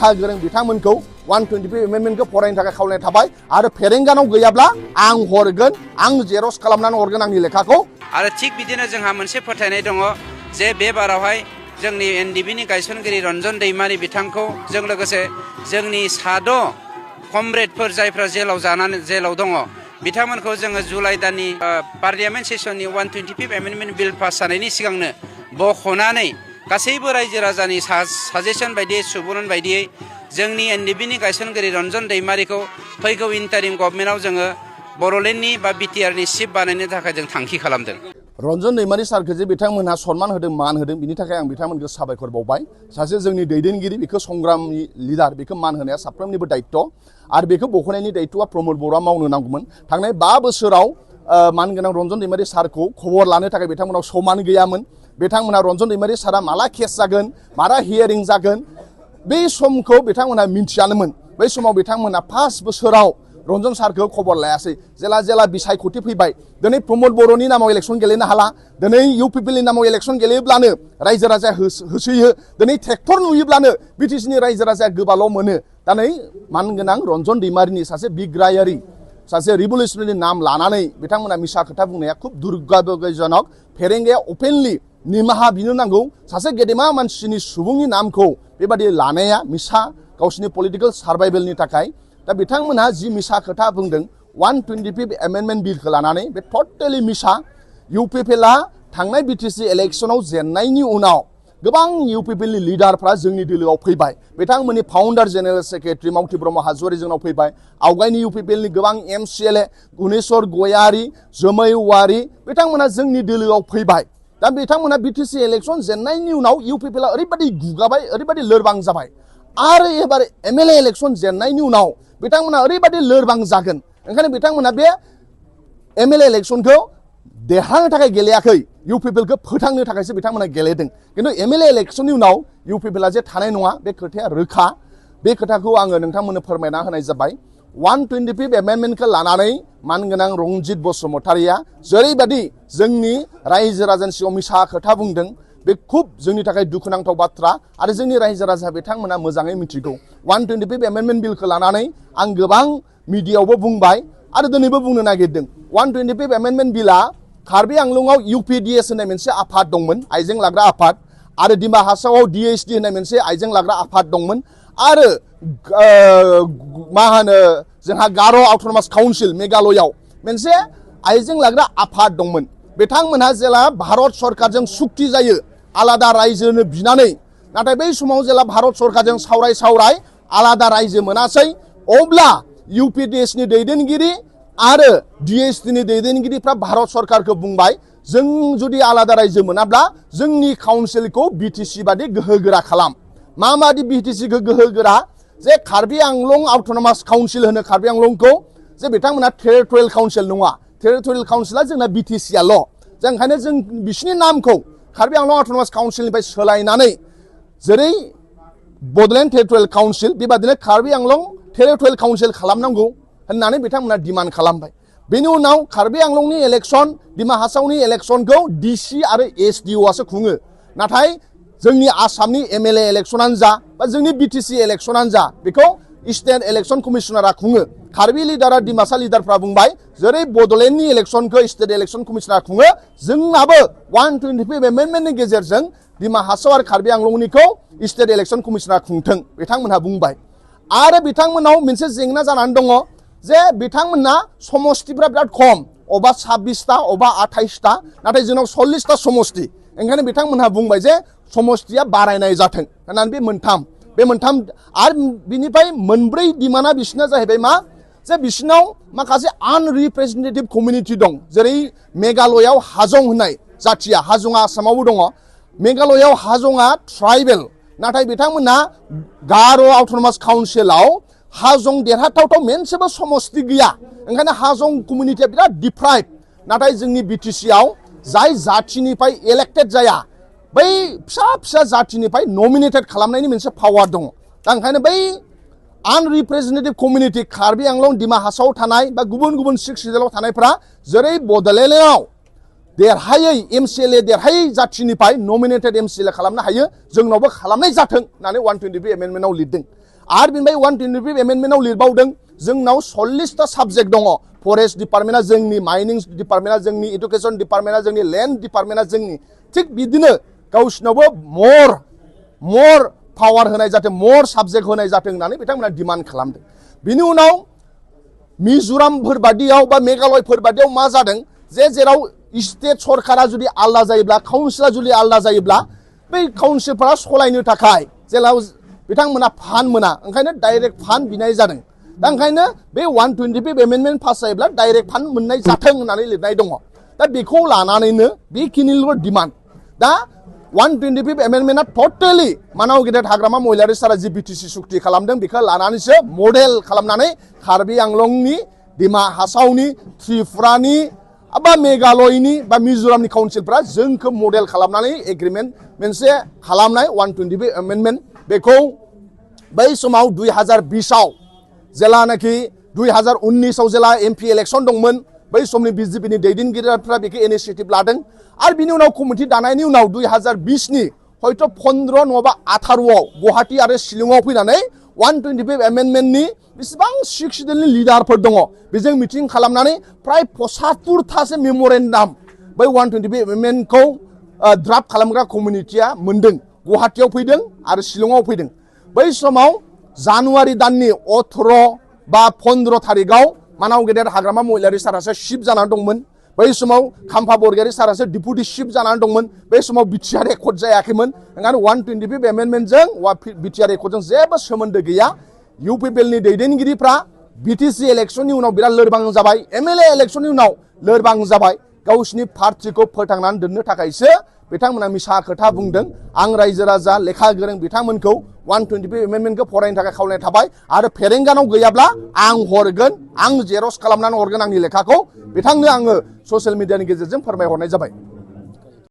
लेखा गोरों बिथांमोनखौ 125 एमेन्डमेन्टखौ फरायनो थाखाय खावलायनाय थाबाय आरो फेरेंगानाव गैयाब्ला आं हरगोन आं जेरक्स खालामनानै हरगोन आंनि लेखाखौ आरो थिग बिदिनो जोंहा मोनसे फोथायनाय दङ जे बे बारावहाय जोंनि एनडिबिनि गायसनगिरि रन्जन दैमारि बिथांखौ जों लोगोसे जोंनि साद' कमरेडफोर जायफ्रा जेलाव दङ बिथांमोनखौ जोङो जुलाइ दाननि पार्लियामेन्ट सेसननि 125 एमेन्डमेन्ट बिल पास जानायनि सिगांनो बख'नानै गासैबो रायजो राजानि साजेसन बायदियै सुबुरुन बायदियै जोंनि एनडिबिनि गायसनगिरि रन्जन दैमारिखौ फैगौ इन्टारिम गभर्नमेन्टआव जोङो बर'लेण्डनि बा बिटिआरनि चिफ बानायनो थाखाय जों थांखि खालामदों। रन्जन दैमारि सारखौ जे बिथांमोनहा सनमान होदों मान होदों बिनि थाखाय आं बिथांमोनखौ साबायखर बावबाय सासे जोंनि दैदेनगिरि बेखौ संग्रामनि लिडार बेखौ मान होनाया साफ्रोमनिबो दायित्व आरो बेखौ बख'नायनि दायित्वआ प्रमद बर'आ मावनो नांगौमोन थांनाय 5 बोसोराव मानगोनां रन्जन दैमारि सारखौ खबर लानो थाखाय बिथांमोनाव समान गैयामोन बिथांमोना रन्जन दैमारि सारा माला केस जागोन माला हियारिं जागोन बे समखौ बिथांमोना मिन्थियानोमोन बै समाव बिथांमोना 5 बोसोराव रन्जन सारखौ खबर लायासै जेला बिसायख'थि फैबाय दिनै प्रमद बर'नि नामाव इलेक्सन गेलेनो हाला दिनै इउपिपिएलनि नामाव इलेक्सन गेलेयोब्लानो रायजो राजाया होसोयो दिनै ट्रेक्टर नुयोब्लानो बिटिसिनि रायजो राजाया गोबाल' मोनो दा नै मानगोनां रन्जन दैमारिनि सासे बिग्रायारि सासे रिभलिउसनारि नाम लानानै बिथांमोना मिसा खोथा बुंनाया खुब दुर्भाग्यजनक फेरेंगाया अपेनलि निमाहा बिनो नांगौ सासे गेदेमा मानसिनि सुबुंनि नामखौ बेबादि लानाया मिसा गावसिनि पलिटिकेल सार्भाइभेलनि थाखाय दा बिथांमोनहा जि मिसा खोथा बुंदों 125 एमेन्डमेन्ट बिलखौ लानानै बे टटेलि मिसा इउपिपिएलआ थांनाय बिटिसि इलेक्सनाव जेननायनि उनाव गोबां इउपिपिएलनि लिडारफ्रा जोंनि दोलोआव फैबाय बिथांमोननि फाउन्डार जेनेरेल सेक्रेटारि मावथि ब्रह्म हाज'वारि जोंनाव फैबाय आवगायनि इउपिपिएलनि गोबां एमसिएलए गुनेश्वर गयारि जोमै औवारि बिथांमोना जोंनि दोलोआव फैबाय दा बिथांमोना बिटिसि इलेक्सन जेननायनि उनाव इउपिपिएलआ ओरैबायदि गुगाबाय ओरैबायदि लोरबां जाबाय आरो एबार एमएलए इलेक्सन जेननायनि उनाव बिथांमोना ओरैबायदि लोरबां जागोन ओंखायनो बिथांमोना बे एमएलए इलेक्सनखौ देरहानो थाखाय गेलेयाखै इउपिपिएलखौ फोथांनो थाखायसो बिथांमोना गेलेदों किन्तु एमएलए इलेक्सननि उनाव इउपिपिएलआ जे थानाय नङा बे खोथाया रोखा बे खोथाखौ आङो नोंथांमोननो फोरमायना होनाय जाबाय 125 एमेन्डमेन्टखौ लानानै मानगोनां रंजित बसुमतारिया जेरैबायदि जोंनि रायजो राजानि सिगाङाव मिसा खोथा बुंदों बे खुब जोंनि थाखाय दुखुनांथाव बाथ्रा आरो जोंनि रायजो राजा बिथांमोना मोजाङै मिथिगौ 125 एमेन्डमेन्ट बिलखौ लानानै आं गोबां मिडियायावबो बुंबाय आरो दिनैबो बुंनो नागिरदों 125 एमेन्डमेन्ट बिला कार्बि आंलंआव इउपिडिएस होननाय मोनसे आफाद दंमोन आइजें लाग्रा आफाद आरो दिमा हासावआव डिएसडि होननाय मोनसे आइजें लाग्रा आफाद दंमोन आरो मा होनो जोंहा गार' अट'नमास काउन्सिल मेघालयआव मोनसे आइजें लाग्रा आफाद दंमोन बिथांमोनहा जेला भारत सरकारजों सुक्ति जायो आलादा रायजोनो बिनानै नाथाय बै समाव जेला भारत सरकारजों सावराय आलादा रायजो मोनासै अब्ला इउपिडिएसनि दैदेनगिरि आरो डिएसडिनि दैदेनगिरिफ्रा भारत सरकारखौ बुंबाय जों जुदि आलादा रायजो मोनाब्ला जोंनि काउन्सिलखौ बिटिसि बादि गोहोगोरा खालाम माबादि बिटिसिखौ गोहोगोरा जे कार्बि आंलं अट'नमास काउन्सिल होनो कार्बि आंलंखौ जे बिथांमोना टेरिटरियेल काउन्सिल नङा टेरिटरियेल काउन्सिला जोंना बिटिसिआल' जों ओंखायनो जों बिसिनि नामखौ कार्बि आंलं अट'नमास काउन्सिलनिफ्राय सोलायनानै जेरै बड'लेण्ड टेरिटरियेल काउन्सिल बेबादिनो कार्बि आंलं टेरिटरियेल काउन्सिल खालामनांगौ होननानै बिथांमोना डिमान्ड खालामबाय बेनि उनाव कार्बि आंलंनि इलेक्सन दिमा हासावनि इलेक्सनखौ डिसि आरो एसडिअ'आसो खुङो नाथाय जोंनि आसामनि एमएलए इलेक्सनानो जा बा जोंनि बिटिसि इलेक्सनानो जा बेखौ स्टेट इलेक्सन कमिशनारा खुङो कार्बि लिडारा डिमासा लिडारफ्रा बुंबाय जेरै बड'लेण्डनि इलेक्सनखौ स्टेट इलेक्सन कमिशनारा खुङो जोंनाबो 125 एमेन्डमेन्टनि गेजेरजों दिमा हासाव आरो कार्बि आंलंनिखौ स्टेट इलेक्सन कमिशनारा खुंथों बिथांमोनहा बुंबाय आरो बिथांमोनाव मोनसे जेंना जानानै दङ जे बिथांमोनना समस्तिफ्रा बिराद खम अबा 26टा अबा 28टा नाथाय जोंनाव 40टा समस्ति ओंखायनो बिथांमोनहा बुंबाय जे समस्तिया बारायनाय जाथों होननानै बे मोनथाम आरो बिनिफ्राय मोनब्रै डिमान्डआ बिसिना जाहैबाय मा जे बिसिनाव माखासे आनरिप्रेजेन्टेटिभ कमिउनिटि दं जेरै मेघालयआव हाजं होननाय जाथिया हाजंआ आसामावबो दङ मेघालयआव हाजंआ ट्राइबेल नाथाय बिथांमोनहा गार' अट'नमास काउन्सिलाव हाजं देरहाथावथाव मोनसेबो समस्ति गैया ओंखायनो हाजं कमिउनिटिया बिराद डिप्राइभ नाथाय जोंनि बिटिसिआव जाय जाथिनिफ्राय इलेक्टेड जाया बै फिसा जाथिनिफ्राय नमिनेटेड खालामनायनि मोनसे पावार दङ दा ओंखायनो बै आनरिप्रेजेन्टेटिभ कमिउनिटि कार्बि आंलं दिमा हासाव थानाय बा गुबुन गुबुन 6 रिजनाव थानायफ्रा जेरै बड'लेण्डआव देरहायै एमसिएलए देरहायै जाथिनिफ्राय नमिनेटेड एमसिएलए खालामनो हायो जोंनावबो खालामनाय जाथों होननानै 125 एमेन्डमेन्टआव लिरदों आरो बेनिफ्राय 125 एमेन्डमेन्टआव लिरबावदों जोंनाव 40टा साबजेक्ट दङ फरेस्ट डिपार्टमेन्टआ जोंनि माइनिं डिपार्टमेन्टआ जोंनि एडुकेसन डिपार्टमेन्टआ जोंनि लेन्ड डिपार्टमेन्टआ जोंनि थिग बिदिनो गावसिनावबो मर पावार होनाय जाथों मर साबजेक्ट होनाय जाथों होननानै बिथांमोना डिमान्ड खालामदों बिनि उनाव मिजोरामफोर बादियाव बा मेघालयफोर बादियाव मा जादों जे जेराव स्टेट सरकारा जुदि आलादा जायोब्ला काउन्सिला जुदि आलादा जायोब्ला बै काउन्सिलफोरा सलायनो थाखाय जेराव बिथांमोना फान्ड मोना ओंखायनो डाइरेक्ट फान्ड बिनाय जादों दा ओंखायनो बे 125 एमेन्डमेन्ट पास जायोब्ला डाइरेक्ट फान्ड मोननाय जाथों होननानै लिरनाय दङ दा बेखौ लानानैनो बेखिनिल' डिमान्ड दा 125 एमेन्डमेन्टआ टटेलि मानाव गेदेर हाग्रामा महिलारि सारा जि बिटिसि सुक्ति खालामदों बेखौ लानानैसो मडेल खालामनानै कार्बि आंलंनि डिमा हासावनि त्रिपुरानि बा मेघालयनि बा मिजोरामनि काउन्सिलफ्रा जोंखौ मडेल खालामनानै एग्रिमेन्ट मोनसे खालामनाय 125 एमेन्डमेन्ट बेखौ बै समाव 2020आव जेलानाखि 2019आव जेला एमपि इलेक्सन दंमोन बै समनि बिजेपिनि दैदेनगिरिफ्रा बेखौ इनिशिएटिभ लादों आरो बिनि उनाव कमिटि दानायनि उनाव 2020नि हयथ' 15 नङाबा 18आव गुवाहाटी आरो शिलंआव फैनानै 125 एमेन्डमेन्टनि बेसेबां सिक्सदेलनि लिडारफोर दङ बेजों मिटिं खालामनानै प्राय 75थासो मेम'रेन्डाम बै 125 एमेन्डमेन्टखौ ड्राफ्ट खालामग्रा कमिटिया मोनदों गुवाहाटीयाव फैदों आरो शिलंआव फैदों बै समाव जानुवारि दाननि 18 बा 15 थारिखआव मानाव गेदेर हाग्रामा महिलारि सारासो शिफ जानानै दंमोन बै समाव खाम्फा बरगयारि सारासो डिपुटि शिफ जानानै दंमोन बै समाव बिटिआर एकर्ड जायाखैमोन ओंखायनो 125 एमेन्डमेन्टजों बिटिआर एकर्डजों जेबो सोमोन्दो गैया इउपिपिएलनि दैदेनगिरिफ्रा बिटिसि इलेक्सननि उनाव बिराद लोरबां जाबाय एमएलए इलेक्सननि उनाव लोरबां जाबाय गावसिनि पार्टिखौ फोथांनानै दोननो थाखायसो बिथांमोना मिसा खोथा बुंदों आं रायजो राजा लेखा गोरों बिथांमोनखौ 125 एमेन्डमेन्टखौ फरायनो थाखाय खावलायनाय थाबाय आरो फेरेंगानाव गैयाब्ला आं हरगोन आं जेरक्स खालामनानै हरगोन आंनि लेखाखौ बिथांनो आङो ससियेल मिडियानि गेजेरजों फोरमायहरनाय जाबाय